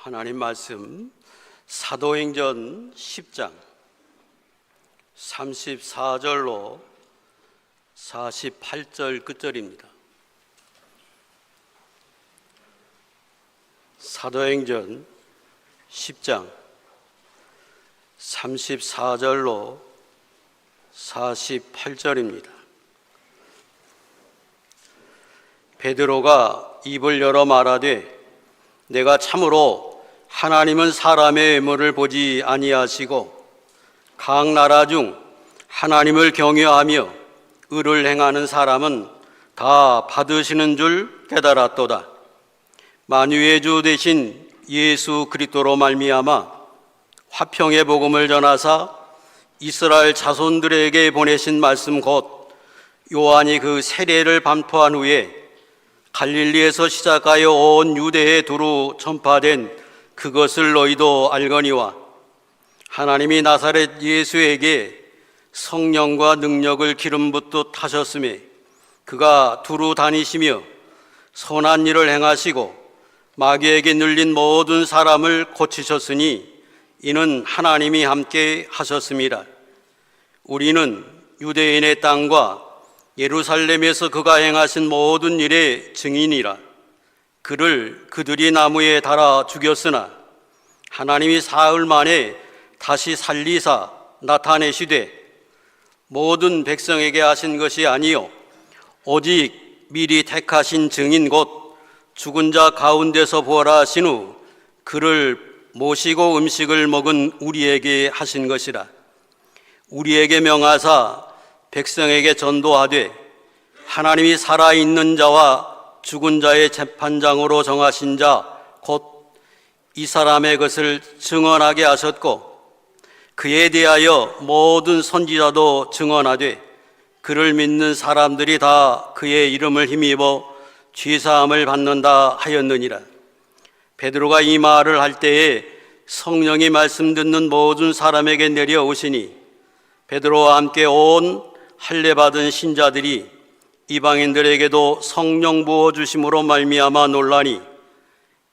하나님 말씀 사도행전 10장 34절로 48절 끝절입니다. 사도행전 10장 34절로 48절입니다. 베드로가 입을 열어 말하되 내가 참으로 하나님은 사람의 외모를 보지 아니하시고 각 나라 중 하나님을 경외하며 의를 행하는 사람은 다 받으시는 줄 깨달았도다. 만유의 주 되신 예수 그리스도로 말미암아 화평의 복음을 전하사 이스라엘 자손들에게 보내신 말씀 곧 요한이 그 세례를 반포한 후에 갈릴리에서 시작하여 온 유대에 두루 전파된 그것을 너희도 알거니와 하나님이 나사렛 예수에게 성령과 능력을 기름 붓듯 하셨으며 그가 두루 다니시며 선한 일을 행하시고 마귀에게 눌린 모든 사람을 고치셨으니 이는 하나님이 함께 하셨습니다. 우리는 유대인의 땅과 예루살렘에서 그가 행하신 모든 일의 증인이라. 그를 그들이 나무에 달아 죽였으나 하나님이 사흘 만에 다시 살리사 나타내시되 모든 백성에게 하신 것이 아니요 오직 미리 택하신 증인 곧 죽은 자 가운데서 부활하신 후 그를 모시고 음식을 먹은 우리에게 하신 것이라. 우리에게 명하사 백성에게 전도하되 하나님이 살아있는 자와 죽은 자의 재판장으로 정하신 자 곧 이 사람의 것을 증언하게 하셨고 그에 대하여 모든 선지자도 증언하되 그를 믿는 사람들이 다 그의 이름을 힘입어 죄사함을 받는다 하였느니라. 베드로가 이 말을 할 때에 성령이 말씀 듣는 모든 사람에게 내려오시니 베드로와 함께 온 할례 받은 신자들이 이방인들에게도 성령 부어 주심으로 말미암아 놀라니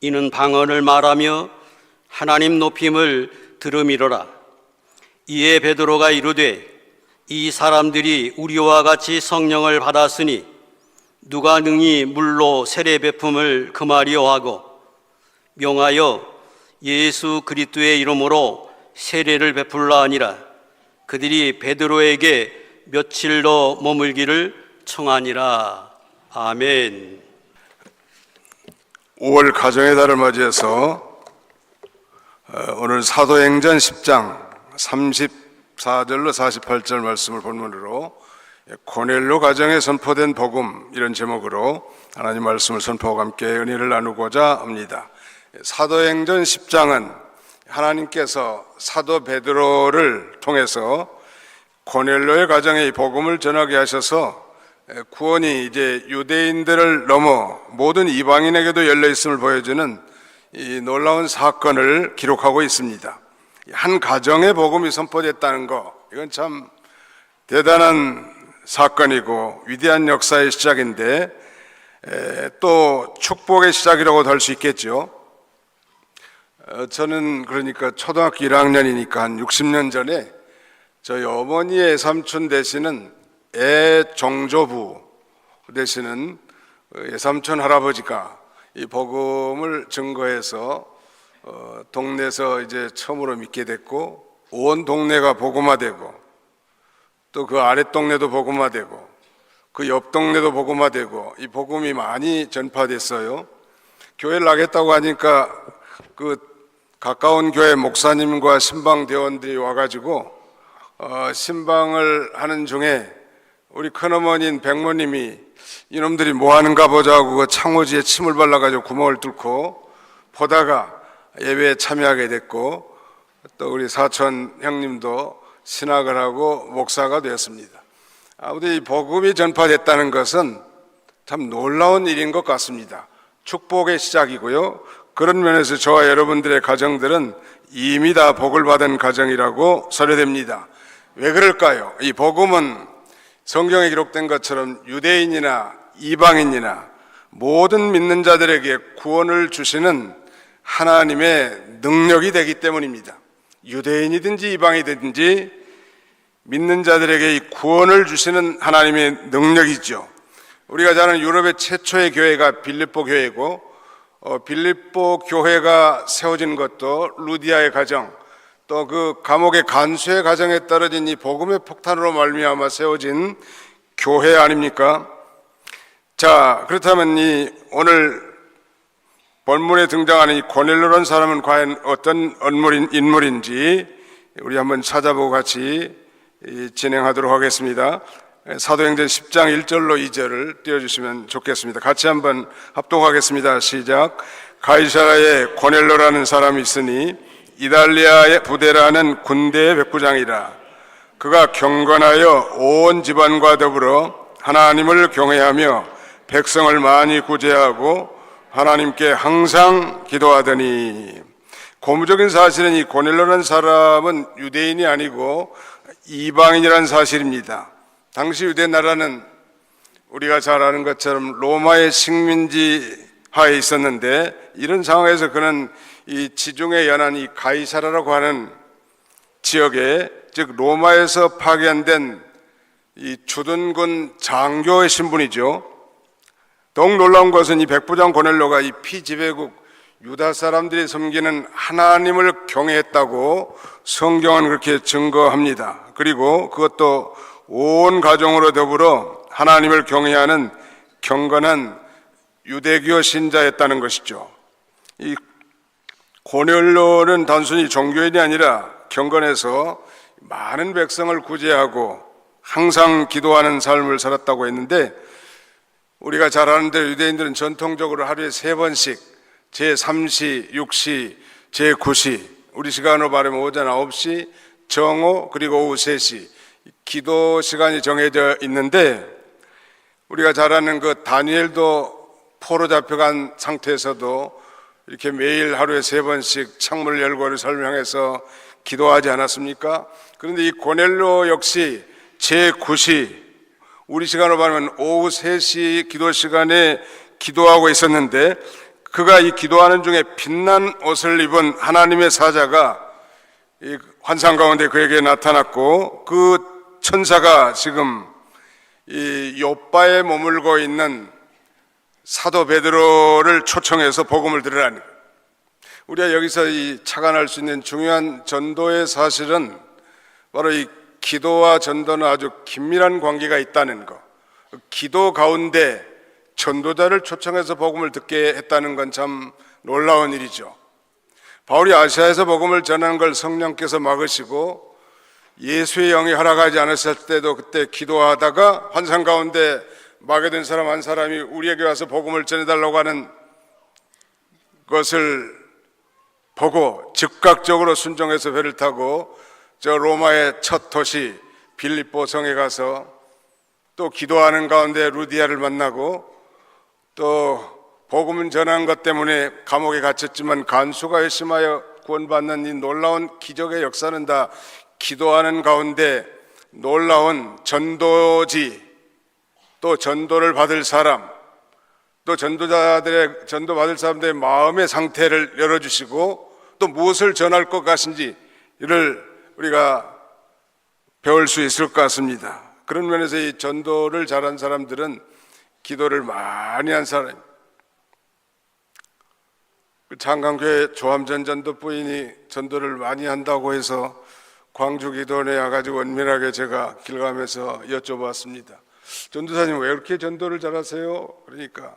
이는 방언을 말하며 하나님 높임을 들음이로라. 이에 베드로가 이르되 이 사람들이 우리와 같이 성령을 받았으니 누가 능히 물로 세례 베품을 금하리요 하고 명하여 예수 그리스도의 이름으로 세례를 베풀라 하니라. 그들이 베드로에게 며칠 더 머물기를 청하니라. 아멘. 5월 가정의 달을 맞이해서 오늘 사도행전 10장 34절로 48절 말씀을 본문으로 고넬료 가정에 선포된 복음, 이런 제목으로 하나님 말씀을 선포하고 함께 은혜를 나누고자 합니다. 사도행전 10장은 하나님께서 사도 베드로를 통해서 고넬료의 가정에 이 복음을 전하게 하셔서 구원이 이제 유대인들을 넘어 모든 이방인에게도 열려 있음을 보여주는 이 놀라운 사건을 기록하고 있습니다. 한 가정의 복음이 선포됐다는 거, 이건 참 대단한 사건이고 위대한 역사의 시작인데 또 축복의 시작이라고도 할 수 있겠죠. 저는 그러니까 초등학교 1학년이니까 한 60년 전에 저희 어머니의 삼촌 되시는 애정조부 되시는 애삼촌 할아버지가 이 복음을 증거해서 동네에서 이제 처음으로 믿게 됐고 온 동네가 복음화되고 또 그 아랫 동네도 복음화되고 그 옆 동네도 복음화되고 이 복음이 많이 전파됐어요. 교회를 나겠다고 하니까 그 가까운 교회 목사님과 신방 대원들이 와가지고 신방을 하는 중에 우리 큰어머니인 백모님이 이놈들이 뭐 하는가 보자고 그 창호지에 침을 발라가지고 구멍을 뚫고 보다가 예배에 참여하게 됐고 또 우리 사촌 형님도 신학을 하고 목사가 되었습니다. 아무튼 이 복음이 전파됐다는 것은 참 놀라운 일인 것 같습니다. 축복의 시작이고요. 그런 면에서 저와 여러분들의 가정들은 이미 다 복을 받은 가정이라고 소개됩니다. 왜 그럴까요? 이 복음은 성경에 기록된 것처럼 유대인이나 이방인이나 모든 믿는 자들에게 구원을 주시는 하나님의 능력이 되기 때문입니다. 유대인이든지 이방이든지 믿는 자들에게 이 구원을 주시는 하나님의 능력이죠. 우리가 잘 아는 유럽의 최초의 교회가 빌립보 교회고, 빌립보 교회가 세워진 것도 루디아의 가정, 또 그 감옥의 간수의 가정에 떨어진 이 복음의 폭탄으로 말미암아 세워진 교회 아닙니까? 자, 그렇다면 이 오늘 본문에 등장하는 이 고넬료라는 사람은 과연 어떤 인물인지 우리 한번 찾아보고 같이 진행하도록 하겠습니다. 사도행전 10장 1절로 2절을 띄워주시면 좋겠습니다. 같이 한번 합독하겠습니다. 시작. 가이사라에 고넬료라는 사람이 있으니 이달리아의 부대라는 군대의 백부장이라. 그가 경건하여 온 집안과 더불어 하나님을 경외하며 백성을 많이 구제하고 하나님께 항상 기도하더니. 고무적인 사실은 이 고넬료라는 사람은 유대인이 아니고 이방인이라는 사실입니다. 당시 유대 나라는 우리가 잘 아는 것처럼 로마의 식민지 하에 있었는데, 이런 상황에서 그는 이 지중해 연안 이 가이사라라고 하는 지역에, 즉 로마에서 파견된 이 주둔군 장교의 신분이죠. 더욱 놀라운 것은 이 백부장 고넬료가 이 피지배국 유다 사람들이 섬기는 하나님을 경외했다고 성경은 그렇게 증거합니다. 그리고 그것도 온 가정으로 더불어 하나님을 경외하는 경건한 유대교 신자였다는 것이죠. 이 고넬료는 단순히 종교인이 아니라 경건해서 많은 백성을 구제하고 항상 기도하는 삶을 살았다고 했는데, 우리가 잘 아는데 유대인들은 전통적으로 하루에 3번씩 제3시, 6시, 제9시, 우리 시간으로 말하면 오전 9시, 정오, 그리고 오후 3시 기도 시간이 정해져 있는데, 우리가 잘 아는 그 다니엘도 포로 잡혀간 상태에서도 이렇게 매일 하루에 3번씩 창문을 열고 설명해서 기도하지 않았습니까? 그런데 이 고넬료 역시 제9시, 우리 시간으로 말하면 오후 3시 기도 시간에 기도하고 있었는데, 그가 이 기도하는 중에 빛난 옷을 입은 하나님의 사자가 이 환상 가운데 그에게 나타났고, 그 천사가 지금 이 요바에 머물고 있는 사도 베드로를 초청해서 복음을 들으라는 거예요. 우리가 여기서 이 착안할 수 있는 중요한 전도의 사실은 바로 이 기도와 전도는 아주 긴밀한 관계가 있다는 것. 기도 가운데 전도자를 초청해서 복음을 듣게 했다는 건 참 놀라운 일이죠. 바울이 아시아에서 복음을 전하는 걸 성령께서 막으시고 예수의 영이 허락하지 않았을 때도 그때 기도하다가 환상 가운데 마게 된 사람 한 사람이 우리에게 와서 복음을 전해달라고 하는 것을 보고 즉각적으로 순종해서 배를 타고 저 로마의 첫 도시 빌립보 성에 가서 또 기도하는 가운데 루디아를 만나고, 또 복음을 전한 것 때문에 감옥에 갇혔지만 간수가 열심하여 구원받는 이 놀라운 기적의 역사는 다 기도하는 가운데 놀라운 전도지, 또 전도를 받을 사람, 또 전도자들의 전도 받을 사람들의 마음의 상태를 열어주시고 또 무엇을 전할 것 같은지 이를 우리가 배울 수 있을 것 같습니다. 그런 면에서 이 전도를 잘한 사람들은 기도를 많이 한 사람. 장강교회 조함전 전도 부인이 전도를 많이 한다고 해서 광주 기도원에 와가지고 은밀하게 제가 길 가면서 여쭤봤습니다. 전도사님 왜 이렇게 전도를 잘하세요? 그러니까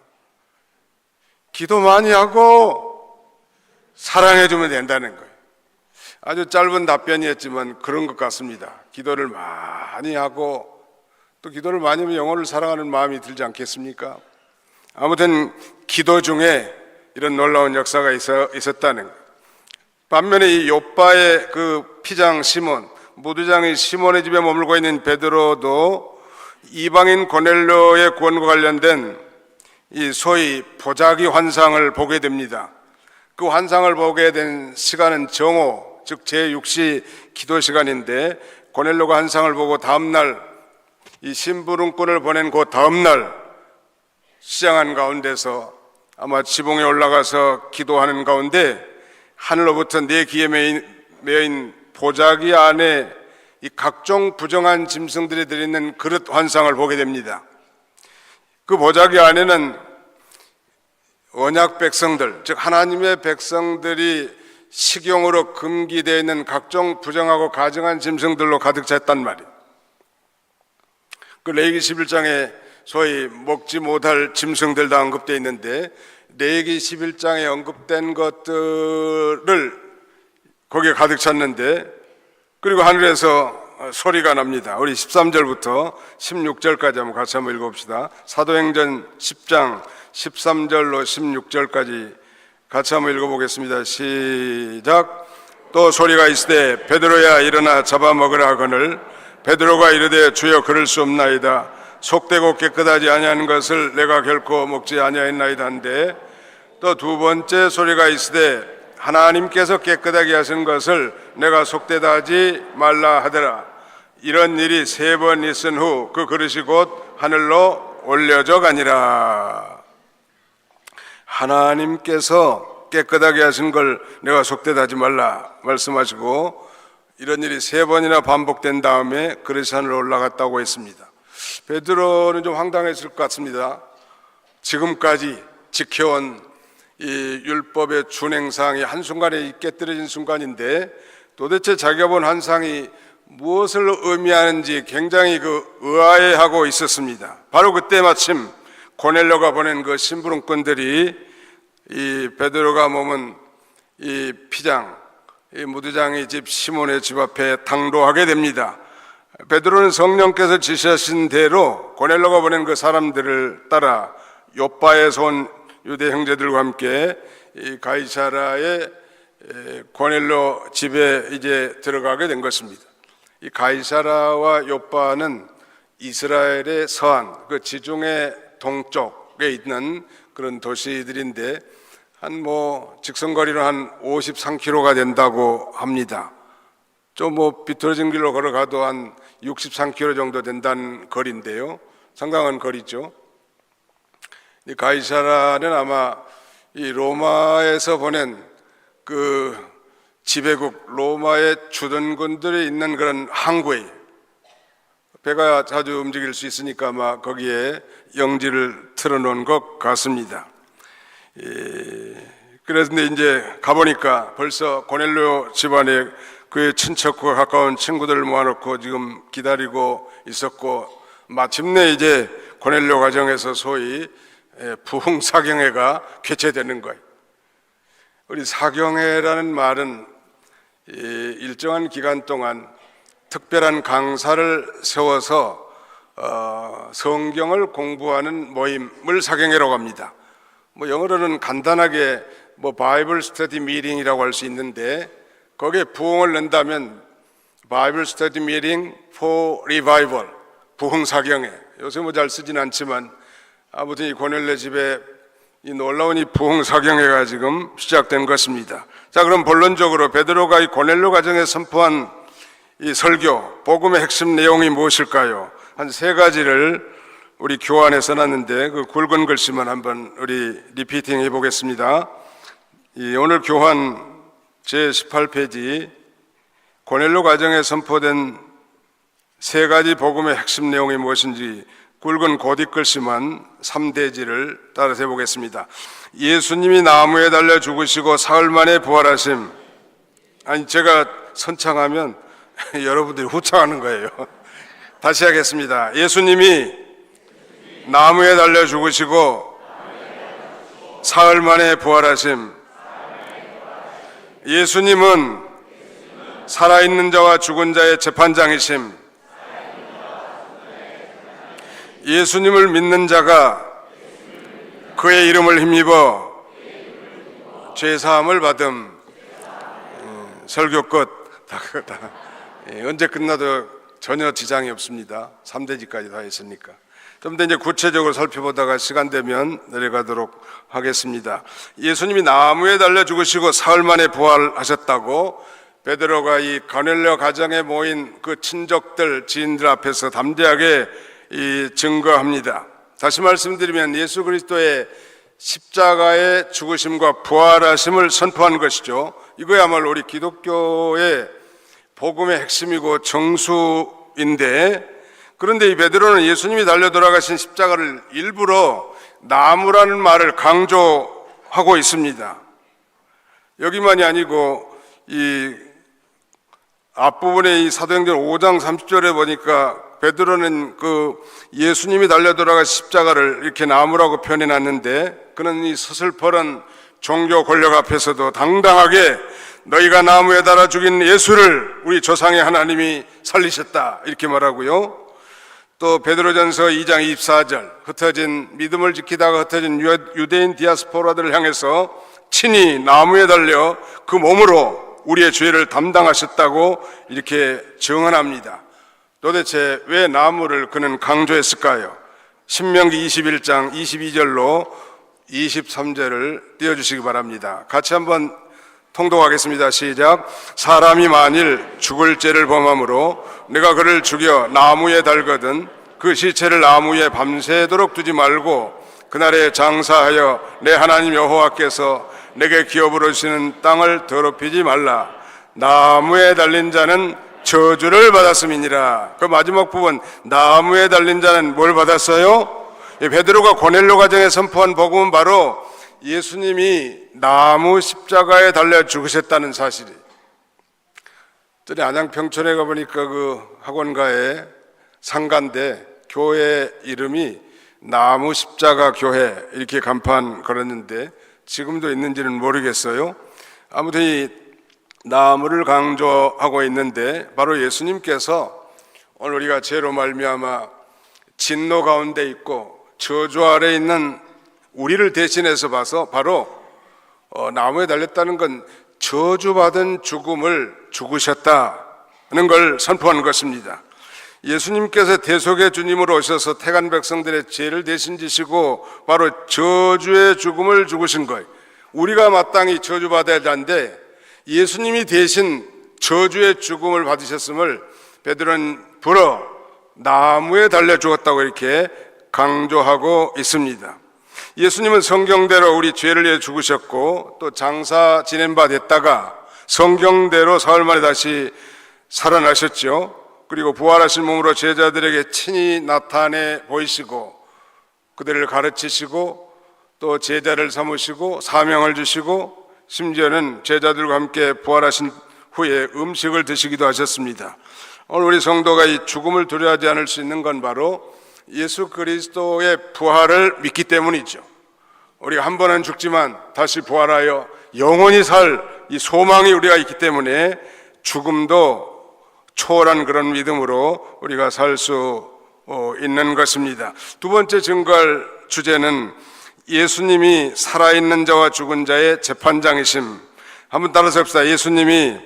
기도 많이 하고 사랑해주면 된다는 거예요. 아주 짧은 답변이었지만 그런 것 같습니다. 기도를 많이 하고 또 기도를 많이 하면 영혼을 사랑하는 마음이 들지 않겠습니까? 아무튼 기도 중에 이런 놀라운 역사가 있었다는 거예요. 반면에 이 요바의 그 피장 시몬, 무두장의 시몬의 집에 머물고 있는 베드로도 이방인 고넬료의 구원과 관련된 이 소위 보자기 환상을 보게 됩니다. 그 환상을 보게 된 시간은 정오, 즉 제6시 기도 시간인데, 고넬료가 환상을 보고 다음날 이 심부름꾼을 보낸 그 다음날 시장한 가운데서 아마 지붕에 올라가서 기도하는 가운데 하늘로부터 내 귀에 메인 보자기 안에 이 각종 부정한 짐승들이 들어있는 그릇 환상을 보게 됩니다. 그 보자기 안에는 언약 백성들, 즉 하나님의 백성들이 식용으로 금기되어 있는 각종 부정하고 가증한 짐승들로 가득 찼단 말이에요. 그 레위기 11장에 소위 먹지 못할 짐승들 다 언급되어 있는데, 레위기 11장에 언급된 것들을 거기에 가득 찼는데, 그리고 하늘에서 소리가 납니다. 우리 13절부터 16절까지 한번 같이 한번 읽어봅시다. 사도행전 10장 13절로 16절까지 같이 한번 읽어보겠습니다. 시작. 또 소리가 있으되 베드로야 일어나 잡아먹으라 하거늘 베드로가 이르되 주여 그럴 수 없나이다. 속되고 깨끗하지 아니하는 것을 내가 결코 먹지 아니하였나이다 한데, 또 두 번째 소리가 있으되 하나님께서 깨끗하게 하신 것을 내가 속되다 하지 말라 하더라. 이런 일이 3번 있은 후 그 그릇이 곧 하늘로 올려져 가니라. 하나님께서 깨끗하게 하신 걸 내가 속되다 하지 말라 말씀하시고, 이런 일이 3번이나 반복된 다음에 그릇이 하늘로 올라갔다고 했습니다. 베드로는 좀 황당했을 것 같습니다. 지금까지 지켜온 이 율법의 준행사항이 한순간에 깨뜨려진 순간인데, 도대체 자기가 본 환상이 무엇을 의미하는지 굉장히 의아해하고 있었습니다. 바로 그때 마침 고넬료가 보낸 그 심부름꾼들이 이 베드로가 머문 이 피장, 이 무두장의 집 시몬의 집 앞에 당도하게 됩니다. 베드로는 성령께서 지시하신 대로 고넬료가 보낸 그 사람들을 따라 요빠에서 온 유대 형제들과 함께 이 가이사라의 고넬료 집에 이제 들어가게 된 것입니다. 이 가이사라와 요빠는 이스라엘의 서안, 그 지중해 동쪽에 있는 그런 도시들인데, 한 직선거리로 한 53km가 된다고 합니다. 좀 비틀어진 길로 걸어가도 한 63km 정도 된다는 거리인데요. 상당한 거리죠. 이 가이사라는 아마 이 로마에서 보낸 그 지배국 로마의 주둔군들이 있는 그런 항구에, 배가 자주 움직일 수 있으니까 아마 거기에 영지를 틀어놓은 것 같습니다. 그런데 이제 가보니까 벌써 고넬료 집안에 그의 친척과 가까운 친구들을 모아놓고 지금 기다리고 있었고, 마침내 이제 고넬료 가정에서 소위 부흥사경회가 개최되는 거예요. 우리 사경회라는 말은 일정한 기간 동안 특별한 강사를 세워서 성경을 공부하는 모임을 사경회라고 합니다. 영어로는 간단하게 바이블 스터디 미팅이라고 할 수 있는데, 거기에 부흥을 넣는다면 바이블 스터디 미팅 for revival, 부흥사경회. 요새 잘 쓰진 않지만 아무튼 이 고넬료 집에 이 놀라운 이 부흥사경회가 지금 시작된 것입니다. 자, 그럼 본론적으로 베드로가 이 고넬료 가정에 선포한 이 설교, 복음의 핵심 내용이 무엇일까요? 한 3가지를 우리 교환해 써놨는데, 그 굵은 글씨만 한번 우리 리피팅 해보겠습니다. 오늘 교환 제18페이지, 고넬료 가정에 선포된 3가지 복음의 핵심 내용이 무엇인지 굵은 고딕 글씨만 3대지를 따라서 해보겠습니다. 예수님이 나무에 달려 죽으시고 사흘 만에 부활하심. 아니, 제가 선창하면 여러분들이 후창하는 거예요. 다시 하겠습니다. 예수님이 나무에 달려 죽으시고 사흘 만에 부활하심. 예수님은 살아있는 자와 죽은 자의 재판장이심. 예수님을 믿는 자가 그의 이름을 힘입어 죄사함을 받음. 설교 끝. 언제 끝나도 전혀 지장이 없습니다. 3대지까지 다 했으니까. 좀 더 이제 구체적으로 살펴보다가 시간 되면 내려가도록 하겠습니다. 예수님이 나무에 달려 죽으시고 사흘 만에 부활하셨다고 베드로가 이 고넬료 가정에 모인 그 친족들, 지인들 앞에서 담대하게 증거합니다. 다시 말씀드리면 예수 그리스도의 십자가의 죽으심과 부활하심을 선포한 것이죠. 이거야말로 우리 기독교의 복음의 핵심이고 정수인데, 그런데 이 베드로는 예수님이 달려 돌아가신 십자가를 일부러 나무라는 말을 강조하고 있습니다. 여기만이 아니고 이 앞부분에 이 사도행전 5장 30절에 보니까 베드로는 그 예수님이 달려 돌아가신 십자가를 이렇게 나무라고 표현해 놨는데, 그는 이 서슬퍼런 종교 권력 앞에서도 당당하게 너희가 나무에 달아 죽인 예수를 우리 조상의 하나님이 살리셨다 이렇게 말하고요. 또 베드로전서 2장 24절 흩어진 믿음을 지키다가 흩어진 유대인 디아스포라들을 향해서 친히 나무에 달려 그 몸으로 우리의 죄를 담당하셨다고 이렇게 증언합니다. 도대체 왜 나무를 그는 강조했을까요? 신명기 21장 22절로 23절을 띄워주시기 바랍니다. 같이 한번 통독하겠습니다. 시작. 사람이 만일 죽을 죄를 범함으로 내가 그를 죽여 나무에 달거든 그 시체를 나무에 밤새도록 두지 말고 그날에 장사하여 내 하나님 여호와께서 내게 기업으로 주시는 땅을 더럽히지 말라. 나무에 달린 자는 저주를 받았음이니라. 그 마지막 부분, 나무에 달린 자는 뭘 받았어요? 베드로가 고넬료 가정에 선포한 복음은 바로 예수님이 나무 십자가에 달려 죽으셨다는 사실이. 전에 안양 평촌에 가보니까 그 학원가에 상가인데 교회 이름이 나무 십자가 교회 이렇게 간판 걸었는데 지금도 있는지는 모르겠어요. 아무튼 이 나무를 강조하고 있는데 바로 예수님께서 오늘 우리가 죄로 말미암아 진노 가운데 있고 저주 아래 있는 우리를 대신해서 봐서 바로 나무에 달렸다는 건 저주받은 죽음을 죽으셨다는 걸 선포하는 것입니다. 예수님께서 대속의 주님으로 오셔서 택한 백성들의 죄를 대신 지시고 바로 저주의 죽음을 죽으신 거예요. 우리가 마땅히 저주받아야 하는데 예수님이 대신 저주의 죽음을 받으셨음을 베드로는 불어 나무에 달려 죽었다고 이렇게 강조하고 있습니다. 예수님은 성경대로 우리 죄를 위해 죽으셨고 또 장사 지낸 바 됐다가 성경대로 사흘 만에 다시 살아나셨죠. 그리고 부활하신 몸으로 제자들에게 친히 나타내 보이시고 그들을 가르치시고 또 제자를 삼으시고 사명을 주시고 심지어는 제자들과 함께 부활하신 후에 음식을 드시기도 하셨습니다. 오늘 우리 성도가 이 죽음을 두려워하지 않을 수 있는 건 바로 예수 그리스도의 부활을 믿기 때문이죠. 우리가 한 번은 죽지만 다시 부활하여 영원히 살 이 소망이 우리가 있기 때문에 죽음도 초월한 그런 믿음으로 우리가 살 수 있는 것입니다. 두 번째 증거할 주제는 예수님이 살아있는 자와 죽은 자의 재판장이심. 한번 따라서 합시다. 예수님이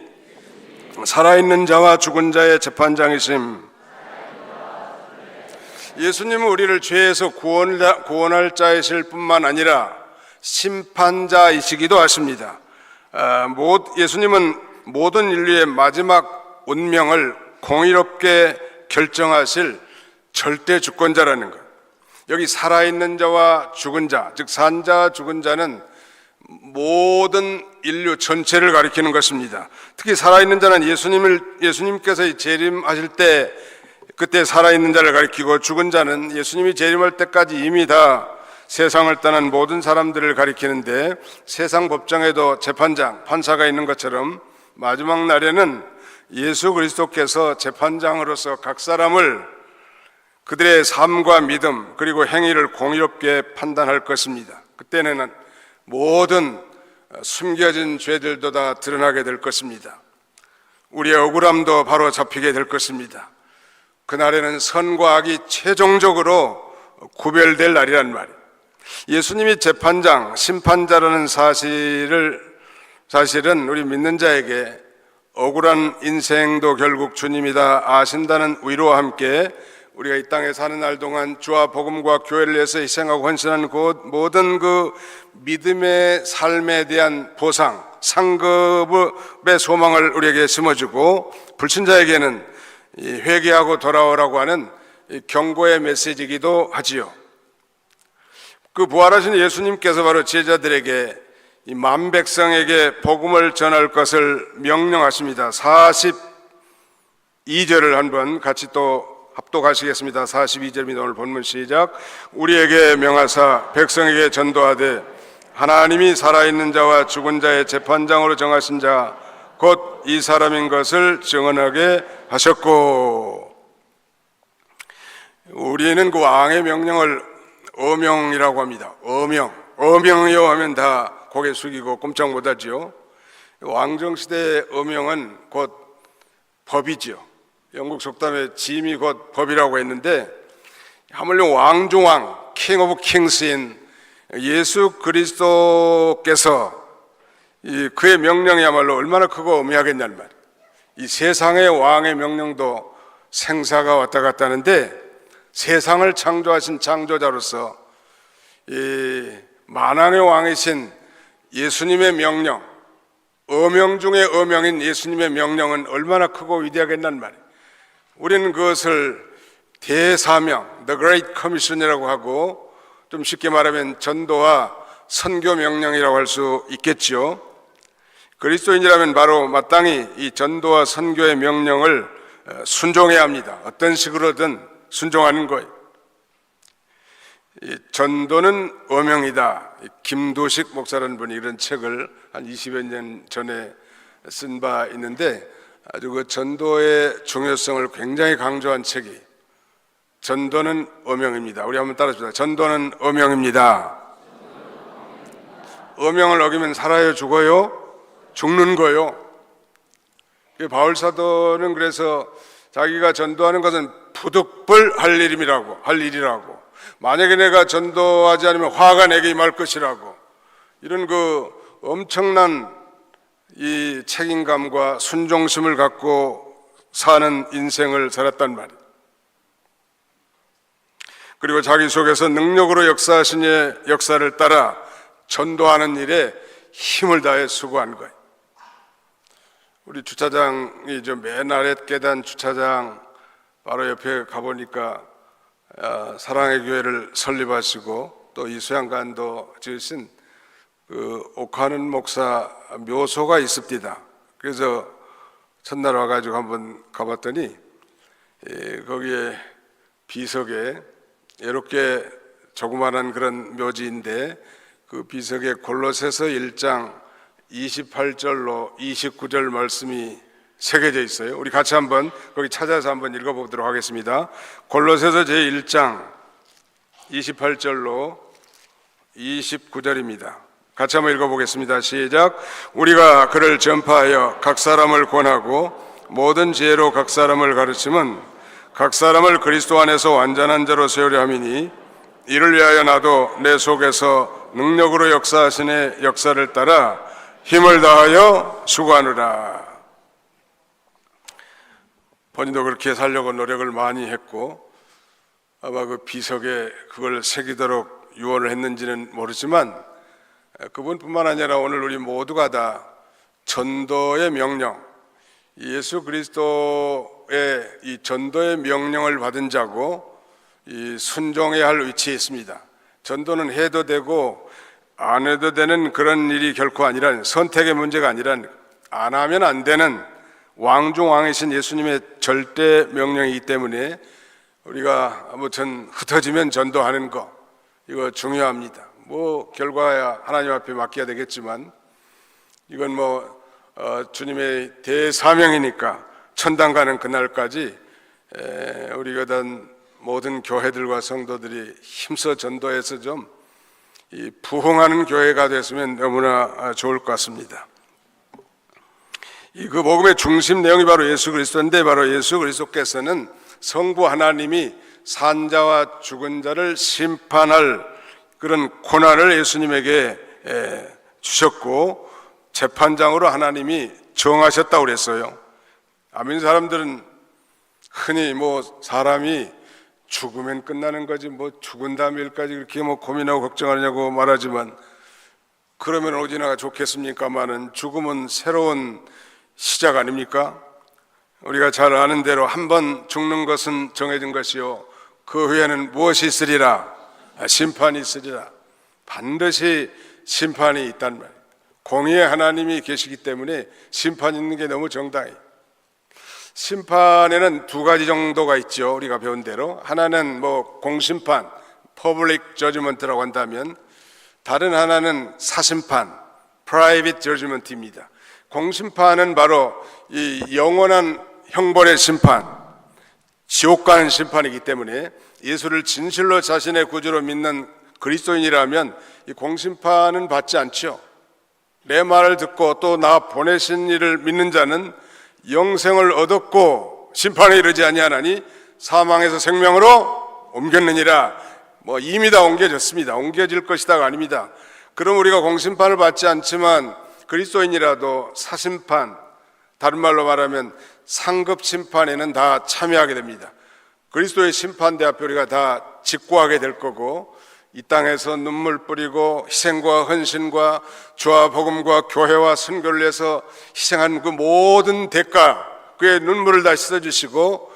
살아있는 자와 죽은 자의 재판장이심. 예수님은 우리를 죄에서 구원할 자이실 뿐만 아니라 심판자이시기도 하십니다. 예수님은 모든 인류의 마지막 운명을 공의롭게 결정하실 절대 주권자라는 것. 여기 살아있는 자와 죽은 자, 즉 산자와 죽은 자는 모든 인류 전체를 가리키는 것입니다. 특히 살아있는 자는 예수님께서 재림하실 때 그때 살아있는 자를 가리키고, 죽은 자는 예수님이 재림할 때까지 이미 다 세상을 떠난 모든 사람들을 가리키는데, 세상 법정에도 재판장, 판사가 있는 것처럼 마지막 날에는 예수 그리스도께서 재판장으로서 각 사람을 그들의 삶과 믿음 그리고 행위를 공의롭게 판단할 것입니다. 그때는 모든 숨겨진 죄들도 다 드러나게 될 것입니다. 우리의 억울함도 바로 잡히게 될 것입니다. 그날에는 선과 악이 최종적으로 구별될 날이란 말이에요. 예수님이 재판장, 심판자라는 사실은 우리 믿는 자에게 억울한 인생도 결국 주님이 다 아신다는 위로와 함께 우리가 이 땅에 사는 날 동안 주와 복음과 교회를 위해서 희생하고 헌신하는 모든 그 믿음의 삶에 대한 보상, 상급의 소망을 우리에게 심어주고, 불신자에게는 회개하고 돌아오라고 하는 경고의 메시지이기도 하지요. 그 부활하신 예수님께서 바로 제자들에게 이 만 백성에게 복음을 전할 것을 명령하십니다. 42절을 한번 같이 또 합독하시겠습니다. 42절입니다. 오늘 본문 시작. 우리에게 명하사 백성에게 전도하되 하나님이 살아있는 자와 죽은 자의 재판장으로 정하신 자 곧 이 사람인 것을 증언하게 하셨고. 우리는 그 왕의 명령을 어명이라고 합니다. 어명이요 하면 다 고개 숙이고 꼼짝 못하지요. 왕정시대의 어명은 곧 법이지요. 영국 속담에 짐이 곧 법이라고 했는데, 하물며 왕중왕, king of kings인 예수 그리스도께서 그의 명령이야말로 얼마나 크고 엄미하겠냐는 말. 이 세상의 왕의 명령도 생사가 왔다 갔다 하는데, 세상을 창조하신 창조자로서 이 만왕의 왕이신 예수님의 명령, 어명 중에 어명인 예수님의 명령은 얼마나 크고 위대하겠냐는 말이에요. 우리는 그것을 대사명, The Great Commission이라고 하고, 좀 쉽게 말하면 전도와 선교 명령이라고 할 수 있겠지요. 그리스도인이라면 바로 마땅히 이 전도와 선교의 명령을 순종해야 합니다. 어떤 식으로든 순종하는 거예요. 이 전도는 어명이다. 김도식 목사라는 분이 이런 책을 한 20여 년 전에 쓴 바 있는데, 아주 그 전도의 중요성을 굉장히 강조한 책이 전도는 어명입니다. 우리 한번 따라합시다. 전도는 어명입니다. 어명을 어기면 살아요, 죽어요? 죽는 거요. 바울 사도는 그래서 자기가 전도하는 것은 부득불 할 일이라고. 만약에 내가 전도하지 않으면 화가 내게 임할 것이라고. 이런 그 엄청난 이 책임감과 순종심을 갖고 사는 인생을 살았단 말이에요. 그리고 자기 속에서 능력으로 역사하신 이의 역사를 따라 전도하는 일에 힘을 다해 수고한 거예요. 우리 주차장이 맨 아래 계단 주차장 바로 옆에 가보니까 사랑의 교회를 설립하시고 또 이 수양관도 지으신 그 옥하는 목사 묘소가 있습니다. 그래서 첫날 와가지고 한번 가봤더니 거기에 비석에 이렇게 조그마한 그런 묘지인데, 그 비석에 골로새서 1장 28절로 29절 말씀이 새겨져 있어요. 우리 같이 한번 거기 찾아서 한번 읽어보도록 하겠습니다. 골로새서 제1장 28절로 29절입니다. 같이 한번 읽어보겠습니다. 시작. 우리가 그를 전파하여 각 사람을 권하고 모든 지혜로 각 사람을 가르치면 각 사람을 그리스도 안에서 완전한 자로 세우려 함이니, 이를 위하여 나도 내 속에서 능력으로 역사하신 의 역사를 따라 힘을 다하여 수고하노라. 본인도 그렇게 살려고 노력을 많이 했고, 아마 그 비석에 그걸 새기도록 유언을 했는지는 모르지만, 그분뿐만 아니라 오늘 우리 모두가 다 전도의 명령, 예수 그리스도의 이 전도의 명령을 받은 자고 이 순종해야 할 위치에 있습니다. 전도는 해도 되고 안 해도 되는 그런 일이 결코 아니라, 선택의 문제가 아니라 안 하면 안 되는 왕중왕이신 예수님의 절대 명령이기 때문에 우리가 아무튼 흩어지면 전도하는 거, 이거 중요합니다. 뭐 결과야 하나님 앞에 맡겨야 되겠지만, 이건 주님의 대사명이니까 천당 가는 그날까지 우리 교단 모든 교회들과 성도들이 힘써 전도해서 좀 부흥하는 교회가 됐으면 너무나 좋을 것 같습니다. 그 복음의 중심 내용이 바로 예수 그리스도인데, 바로 예수 그리스도께서는 성부 하나님이 산자와 죽은 자를 심판할 그런 고난을 예수님에게 주셨고, 재판장으로 하나님이 정하셨다고 그랬어요. 아멘. 사람들은 흔히 사람이 죽으면 끝나는 거지 죽은 다음 일까지 그렇게 고민하고 걱정하느냐고 말하지만, 그러면 어디나 좋겠습니까마는 죽음은 새로운 시작 아닙니까? 우리가 잘 아는 대로 한 번 죽는 것은 정해진 것이요 그 후에는 무엇이 있으리라? 심판이 있으리라. 반드시 심판이 있단 말이에요. 공의의 하나님이 계시기 때문에 심판 있는 게 너무 정당해요. 심판에는 두 가지 정도가 있죠. 우리가 배운 대로 하나는 공심판, 퍼블릭 저지먼트라고 한다면, 다른 하나는 사심판, 프라이빗 저지먼트입니다. 공심판은 바로 이 영원한 형벌의 심판, 지옥 가는 심판이기 때문에 예수를 진실로 자신의 구주로 믿는 그리스도인이라면 이 공심판은 받지 않죠. 내 말을 듣고 또 나 보내신 이를 믿는 자는 영생을 얻었고 심판에 이르지 아니하나니 사망에서 생명으로 옮겼느니라. 이미 다 옮겨졌습니다. 옮겨질 것이다가 아닙니다. 그럼 우리가 공심판을 받지 않지만 그리스도인이라도 사심판, 다른 말로 말하면 상급 심판에는 다 참여하게 됩니다. 그리스도의 심판대 앞에 우리가 다 직구하게 될 거고, 이 땅에서 눈물 뿌리고 희생과 헌신과 주와 복음과 교회와 선교를 위해서 희생한 그 모든 대가, 그의 눈물을 다 씻어주시고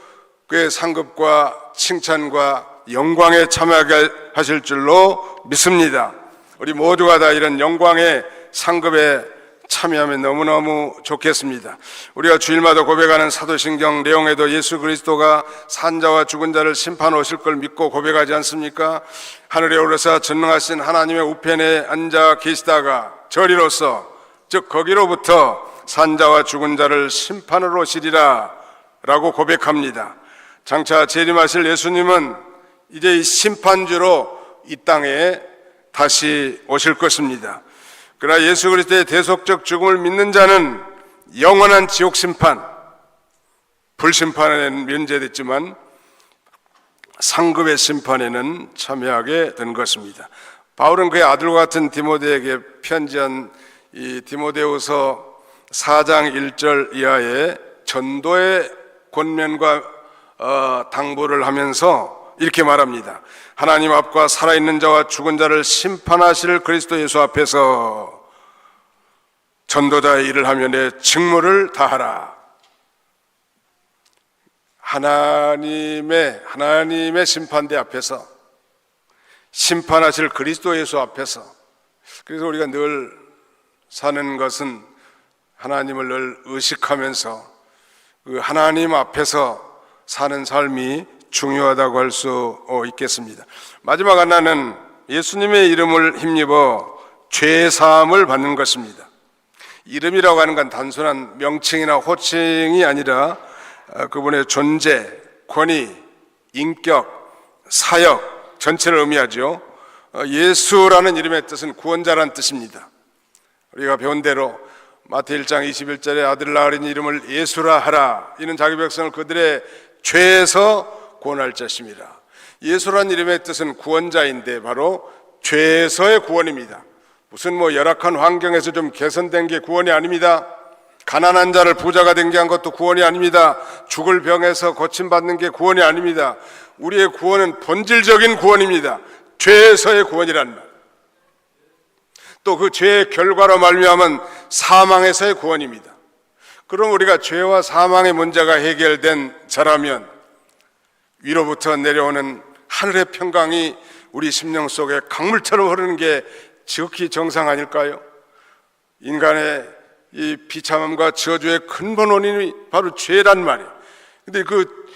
그의 상급과 칭찬과 영광에 참여하게 하실 줄로 믿습니다. 우리 모두가 다 이런 영광의 상급에 참여하면 너무너무 좋겠습니다. 우리가 주일마다 고백하는 사도신경 내용에도 예수 그리스도가 산자와 죽은 자를 심판 오실 걸 믿고 고백하지 않습니까? 하늘에 올라서 전능하신 하나님의 우편에 앉아 계시다가 저리로서, 즉 거기로부터 산자와 죽은 자를 심판으로 오시리라 라고 고백합니다. 장차 재림하실 예수님은 이제 이 심판주로 이 땅에 다시 오실 것입니다. 그러나 예수 그리스도의 대속적 죽음을 믿는 자는 영원한 지옥 심판, 불심판에는 면제됐지만 상급의 심판에는 참여하게 된 것입니다. 바울은 그의 아들과 같은 디모데에게 편지한 이 디모데후서 4장 1절 이하의 전도의 권면과 당부를 하면서 이렇게 말합니다. 하나님 앞과 살아있는 자와 죽은 자를 심판하실 그리스도 예수 앞에서 전도자의 일을 하며 내 직무를 다하라. 하나님의 심판대 앞에서, 심판하실 그리스도 예수 앞에서. 그래서 우리가 늘 사는 것은 하나님을 늘 의식하면서 그 하나님 앞에서 사는 삶이 중요하다고 할 수 있겠습니다. 마지막 하나는 예수님의 이름을 힘입어 죄사함을 받는 것입니다. 이름이라고 하는 건 단순한 명칭이나 호칭이 아니라 그분의 존재, 권위, 인격, 사역 전체를 의미하죠. 예수라는 이름의 뜻은 구원자라는 뜻입니다. 우리가 배운 대로 마태 1장 21절에 아들 낳으리니 이름을 예수라 하라. 이는 자기 백성을 그들의 죄에서 구원할 자심이라. 예수라는 이름의 뜻은 구원자인데 바로 죄에서의 구원입니다. 무슨 열악한 환경에서 좀 개선된 게 구원이 아닙니다. 가난한 자를 부자가 된 게 한 것도 구원이 아닙니다. 죽을 병에서 고침받는 게 구원이 아닙니다. 우리의 구원은 본질적인 구원입니다. 죄에서의 구원이란 말. 또 그 죄의 결과로 말미암은 사망에서의 구원입니다. 그럼 우리가 죄와 사망의 문제가 해결된 자라면 위로부터 내려오는 하늘의 평강이 우리 심령 속에 강물처럼 흐르는 게 지극히 정상 아닐까요? 인간의 이 비참함과 저주의 근본 원인이 바로 죄란 말이에요. 근데 그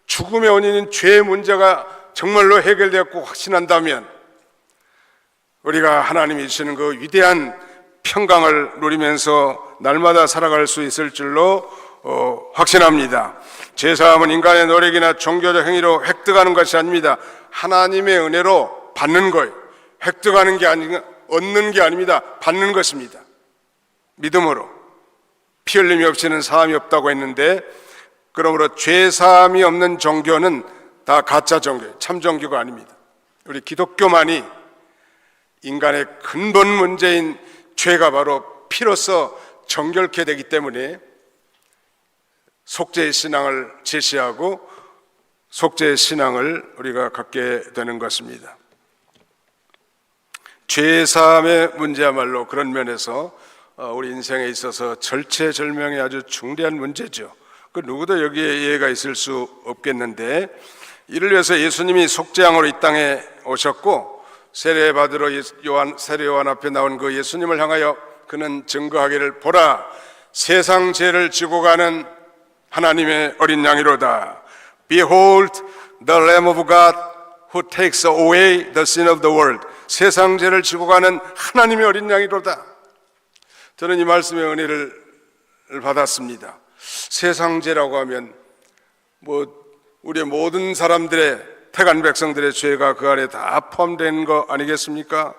죽음의 원인인 죄의 문제가 정말로 해결되었고 확신한다면 우리가 하나님이 주시는 그 위대한 평강을 누리면서 날마다 살아갈 수 있을 줄로 확신합니다. 죄사함은 인간의 노력이나 종교적 행위로 획득하는 것이 아닙니다. 하나님의 은혜로 받는 거예요. 획득하는 게 아니라 얻는 게 아닙니다. 받는 것입니다. 믿음으로. 피 흘림이 없이는 사함이 없다고 했는데, 그러므로 죄사함이 없는 종교는 다 가짜 종교예요. 참 종교가 아닙니다. 우리 기독교만이 인간의 근본 문제인 죄가 바로 피로써 정결케 되기 때문에 속죄의 신앙을 제시하고 속죄의 신앙을 우리가 갖게 되는 것입니다. 죄사함의 문제야말로 그런 면에서 우리 인생에 있어서 절체절명의 아주 중대한 문제죠. 그 누구도 여기에 이해가 있을 수 없겠는데, 이를 위해서 예수님이 속죄양으로 이 땅에 오셨고 세례받으러 세례 요한 앞에 나온 그 예수님을 향하여 그는 증거하기를, 보라, 세상 죄를 지고 가는 하나님의 어린 양이로다. Behold the Lamb of God who takes away the sin of the world. 세상 죄를 지고 가는 하나님의 어린 양이로다. 저는 이 말씀의 은혜를 받았습니다. 세상 죄라고 하면 우리의 모든 사람들의, 택한 백성들의 죄가 그 안에 다 포함된 거 아니겠습니까?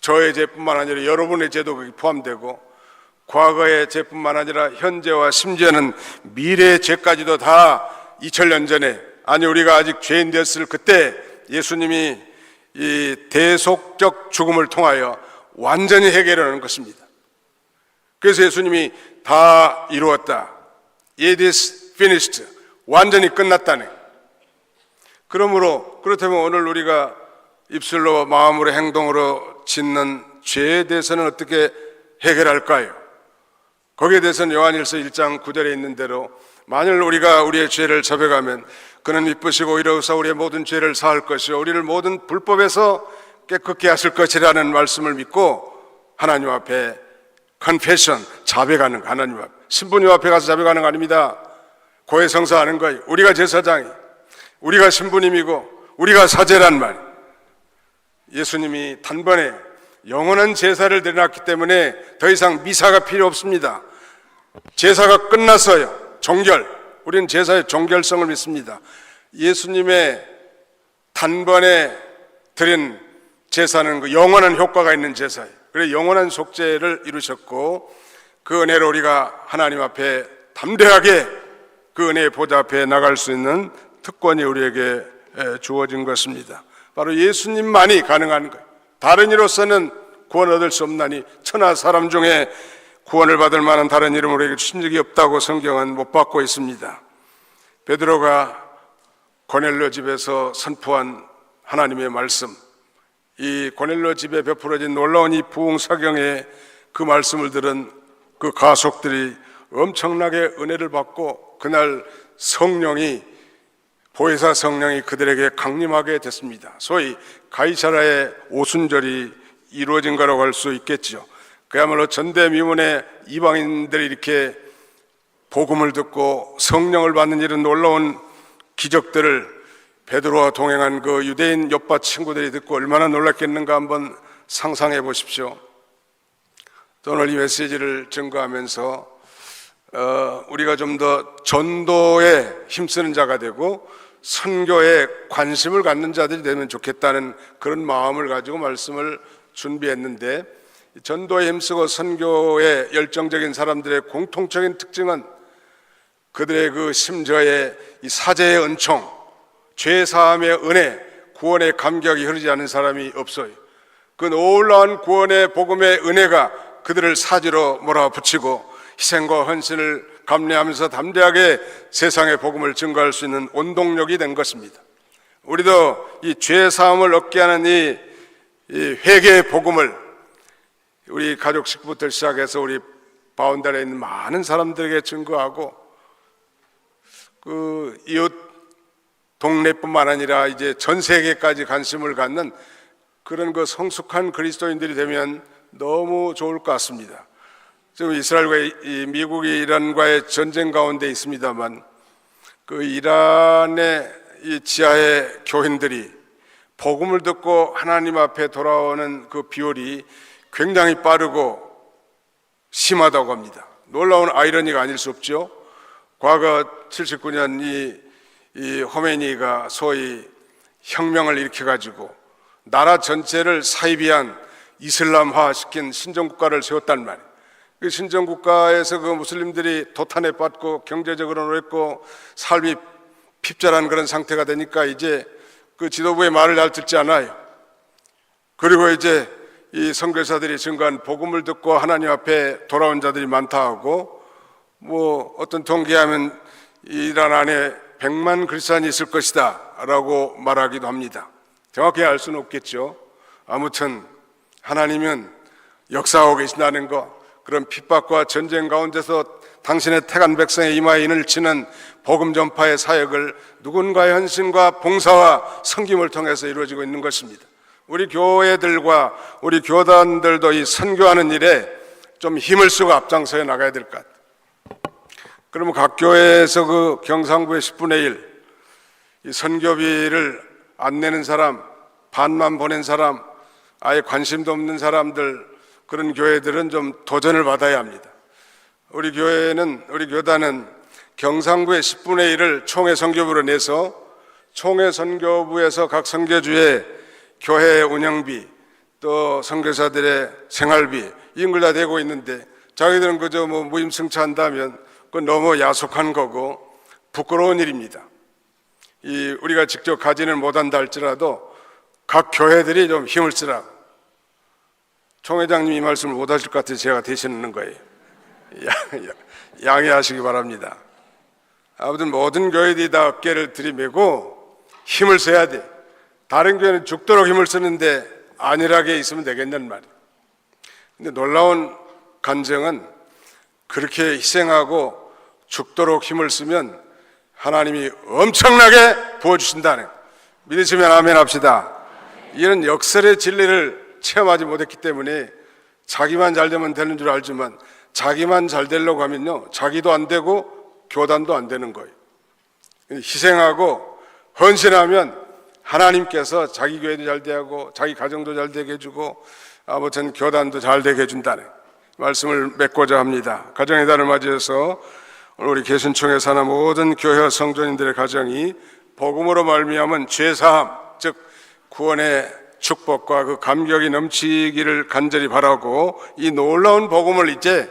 저의 죄뿐만 아니라 여러분의 죄도 거기 포함되고, 과거의 죄뿐만 아니라 현재와 심지어는 미래의 죄까지도 다 2000년 전에, 아니 우리가 아직 죄인 되었을 그때 예수님이 이 대속적 죽음을 통하여 완전히 해결하는 것입니다. 그래서 예수님이 다 이루었다, It is finished, 완전히 끝났다네. 그러므로 그렇다면 오늘 우리가 입술로, 마음으로, 행동으로 짓는 죄에 대해서는 어떻게 해결할까요? 거기에 대해서는 요한일서 1장 9절에 있는 대로, 만일 우리가 우리의 죄를 접해가면 그는 미쁘시고 이로써 우리의 모든 죄를 사할 것이요 우리를 모든 불법에서 깨끗게 하실 것이라는 말씀을 믿고 하나님 앞에 confession, 자백하는, 하나님 앞에, 신부님 앞에 가서 자백하는 거 아닙니다. 고해성사하는 거예요. 우리가 제사장이, 우리가 신부님이고 우리가 사제란 말. 예수님이 단번에 영원한 제사를 드려놨기 때문에 더 이상 미사가 필요 없습니다. 제사가 끝났어요. 종결. 우리는 제사의 종결성을 믿습니다. 예수님의 단번에 드린 제사는 그 영원한 효과가 있는 제사예요. 그래서 영원한 속죄를 이루셨고, 그 은혜로 우리가 하나님 앞에 담대하게 그 은혜의 보좌 앞에 나갈 수 있는 특권이 우리에게 주어진 것입니다. 바로 예수님만이 가능한 거예요. 다른 이로서는 구원 얻을 수 없나니 천하 사람 중에 구원을 받을 만한 다른 이름을 우리에게 주신 적이 없다고 성경은 못 받고 있습니다. 베드로가 고넬료 집에서 선포한 하나님의 말씀, 이 고넬료 집에 베풀어진 놀라운 이 부흥사경의 그 말씀을 들은 그 가족들이 엄청나게 은혜를 받고, 그날 성령이, 보혜사 성령이 그들에게 강림하게 됐습니다. 소위 가이사라의 오순절이 이루어진 거라고 할 수 있겠죠. 그야말로 전대미문의 이방인들이 이렇게 복음을 듣고 성령을 받는 이런 놀라운 기적들을 베드로와 동행한 그 유대인 요파 친구들이 듣고 얼마나 놀랐겠는가 한번 상상해 보십시오. 오늘 이 메시지를 증거하면서 우리가 좀 더 전도에 힘쓰는 자가 되고 선교에 관심을 갖는 자들이 되면 좋겠다는 그런 마음을 가지고 말씀을 준비했는데, 전도에 힘쓰고 선교에 열정적인 사람들의 공통적인 특징은 그들의 그 심저에 이 사제의 은총, 죄사함의 은혜, 구원의 감격이 흐르지 않는 사람이 없어요. 그 놀라운 구원의 복음의 은혜가 그들을 사지로 몰아붙이고 희생과 헌신을 감내하면서 담대하게 세상의 복음을 증거할 수 있는 원동력이 된 것입니다. 우리도 이 죄사함을 얻게 하는 이 회개의 복음을 우리 가족 식구부터 시작해서 우리 바운다리에 있는 많은 사람들에게 증거하고, 그 이웃 동네뿐만 아니라 이제 전 세계까지 관심을 갖는 그런 그 성숙한 그리스도인들이 되면 너무 좋을 것 같습니다. 지금 이스라엘과 미국이 이란과의 전쟁 가운데 있습니다만, 그 이란의 이 지하의 교인들이 복음을 듣고 하나님 앞에 돌아오는 그 비율이 굉장히 빠르고 심하다고 합니다. 놀라운 아이러니가 아닐 수 없죠. 과거 79년 이 호메니가 소위 혁명을 일으켜가지고 나라 전체를 사이비한 이슬람화 시킨 신정국가를 세웠단 말이에요. 그 신정국가에서 그 무슬림들이 도탄에 빠지고 경제적으로 어렵고 삶이 핍절한 그런 상태가 되니까 이제 그 지도부의 말을 잘 듣지 않아요. 그리고 이제 이 선교사들이 증거한 복음을 듣고 하나님 앞에 돌아온 자들이 많다 하고, 뭐 어떤 통계하면 이란 안에 100만 그리스도인이 있을 것이다 라고 말하기도 합니다. 정확히 알 수는 없겠죠. 아무튼 하나님은 역사하고 계신다는 거, 그런 핍박과 전쟁 가운데서 당신의 택한 백성의 이마에 인을 치는 복음 전파의 사역을 누군가의 헌신과 봉사와 섬김을 통해서 이루어지고 있는 것입니다. 우리 교회들과 우리 교단들도 이 선교하는 일에 좀 힘을 쓰고 앞장서야 나가야 될 것 같아요. 그러면 각 교회에서 그 경상부의 10분의 1, 이 선교비를 안 내는 사람, 반만 보낸 사람, 아예 관심도 없는 사람들, 그런 교회들은 좀 도전을 받아야 합니다. 우리 교단은 경상부의 10분의 1을 총회 선교부로 내서 총회 선교부에서 각 선교주의 교회 운영비, 또 선교사들의 생활비 이런 걸 다 대고 있는데, 자기들은 그저 뭐 무임승차한다면 그건 너무 야속한 거고 부끄러운 일입니다. 우리가 직접 가지는 못한다 할지라도 각 교회들이 좀 힘을 쓰라고. 총회장님이 이 말씀을 못 하실 것 같아서 제가 대신하는 거예요. 양해하시기 바랍니다. 아무튼 모든 교회들이 다 어깨를 들이매고 힘을 써야 돼. 다른 교회는 죽도록 힘을 쓰는데 안일하게 있으면 되겠냐는 말이에요. 근데 놀라운 간증은 그렇게 희생하고 죽도록 힘을 쓰면 하나님이 엄청나게 부어주신다는, 믿으시면 아멘 합시다. 이런 역설의 진리를 체험하지 못했기 때문에 자기만 잘 되면 되는 줄 알지만, 자기만 잘 되려고 하면요, 자기도 안 되고 교단도 안 되는 거예요. 희생하고 헌신하면 하나님께서 자기 교회도 잘 되게 하고 자기 가정도 잘 되게 해주고 아무튼 교단도 잘 되게 해준다는 말씀을 맺고자 합니다. 가정의 달을 맞이해서 오늘 우리 개신총회 사는 모든 교회와 성도님들의 가정이 복음으로 말미암은 죄사함, 즉 구원의 축복과 그 감격이 넘치기를 간절히 바라고, 이 놀라운 복음을 이제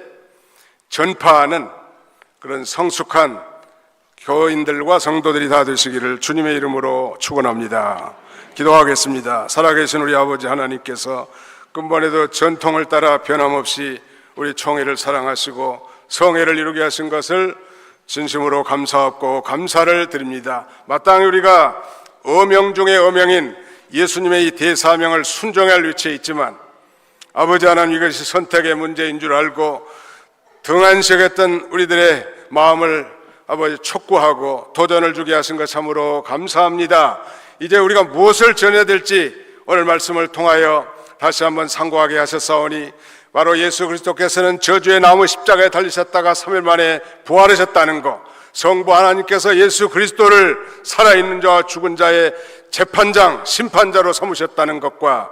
전파하는 그런 성숙한 교인들과 성도들이 다 되시기를 주님의 이름으로 축원합니다. 기도하겠습니다. 살아계신 우리 아버지 하나님께서 근본에도 전통을 따라 변함없이 우리 총회를 사랑하시고 성회를 이루게 하신 것을 진심으로 감사하고 감사를 드립니다. 마땅히 우리가 어명 중에 어명인 예수님의 이 대사명을 순종할 위치에 있지만, 아버지 하나님, 이것이 선택의 문제인 줄 알고 등한시했던 우리들의 마음을 아버지 촉구하고 도전을 주게 하신 것 참으로 감사합니다. 이제 우리가 무엇을 전해야 될지 오늘 말씀을 통하여 다시 한번 상고하게 하셨사오니, 바로 예수 그리스도께서는 저주의 나무 십자가에 달리셨다가 3일 만에 부활하셨다는 것, 성부 하나님께서 예수 그리스도를 살아있는 자와 죽은 자의 재판장, 심판자로 삼으셨다는 것과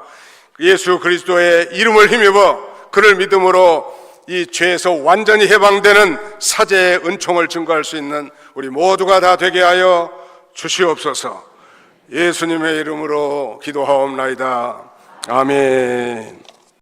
예수 그리스도의 이름을 힘입어 그를 믿음으로 이 죄에서 완전히 해방되는 사죄의 은총을 증거할 수 있는 우리 모두가 다 되게 하여 주시옵소서. 예수님의 이름으로 기도하옵나이다. 아멘.